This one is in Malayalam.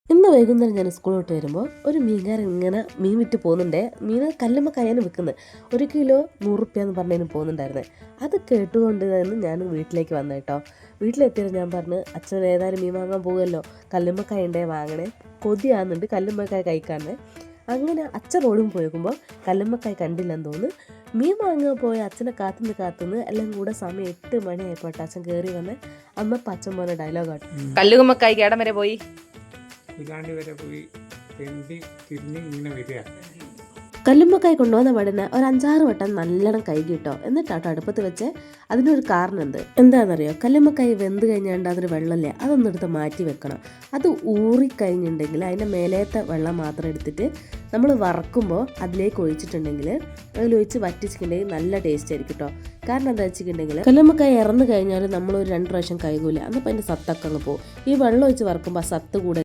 ഇന്ന് വൈകുന്നേരം ഞാൻ സ്കൂൾ വിട്ട് വരുമ്പോൾ ഒരു മീൻകാരൻ ഇങ്ങനെ മീൻ വിറ്റ് പോകുന്നുണ്ടേ. മീൻ കല്ലുമ്മ കയ്യാനും വിൽക്കുന്നത് 1 കിലോ 100 റുപ്യ എന്ന് പറഞ്ഞതിന് പോകുന്നുണ്ടായിരുന്നേ. അത് കേട്ടുകൊണ്ട് തന്നെ ഞാൻ വീട്ടിലേക്ക് വന്നു കേട്ടോ. വീട്ടിലെത്തിയത് ഞാൻ പറഞ്ഞു, അച്ഛൻ ഏതായാലും മീൻ വാങ്ങാൻ പോകുമല്ലോ, കല്ലുമ്മക്കായ ഉണ്ടേ വാങ്ങണേ, കൊതിയാകുന്നുണ്ട് കല്ലുമ്മക്കായ കഴിക്കാനേ. അങ്ങനെ അച്ഛൻ റോഡിൽ പോയേക്കുമ്പോൾ കല്ലുമ്മക്കായ കണ്ടില്ലെന്ന് തോന്നുന്നു. മീൻ വാങ്ങാൻ പോയ അച്ഛനെ കാത്തുനിന്ന് എല്ലാം കൂടെ സമയം 8 മണിയായപ്പോട്ടെ അച്ഛൻ കയറി വന്ന് അമ്മ അച്ഛൻ പോലെ ഡയലോഗാണ്. കല്ലുമ്മക്കായ്ക്ക് ഇടം വരെ പോയി, ഇതാണ്ട് വരെ പോയി തെണ്ടി തിരിഞ്ഞ് ഇങ്ങനെ വരിക. കല്ലുമ്മക്കായി കൊണ്ടുവന്ന വടന ഒരു 5-6 വട്ടം നല്ലോണം കഴുകി കിട്ടോ. എന്നിട്ടാട്ടോ അടുപ്പത്ത് വെച്ച്. അതിനൊരു കാരണം എന്താണെന്നറിയോ? കല്ലുമ്മക്കായി വെന്ത് കഴിഞ്ഞാണ്ട് അതൊരു വെള്ളമില്ലേ, അതൊന്നെടുത്ത് മാറ്റി വെക്കണം. അത് ഊറിക്കഴിഞ്ഞിട്ടുണ്ടെങ്കിൽ അതിൻ്റെ മേലേത്തെ വെള്ളം മാത്രം എടുത്തിട്ട് നമ്മൾ വറക്കുമ്പോൾ അതിലേക്ക് ഒഴിച്ചിട്ടുണ്ടെങ്കിൽ, അതിലൊഴിച്ച് വറ്റിച്ചിട്ടുണ്ടെങ്കിൽ നല്ല ടേസ്റ്റ് ആയിരിക്കും കേട്ടോ. കാരണം എന്താ വെച്ചിട്ടുണ്ടെങ്കിൽ കല്ലുമ്മക്കായി ഇറന്നു കഴിഞ്ഞാൽ നമ്മളൊരു 2 പ്രാവശ്യം കഴുകൂല, അന്നപ്പോൾ അതിൻ്റെ സത്തൊക്കെ അങ്ങ് പോകും. ഈ വെള്ളം ഒഴിച്ച് വറക്കുമ്പോൾ ആ സത്ത് കൂടെ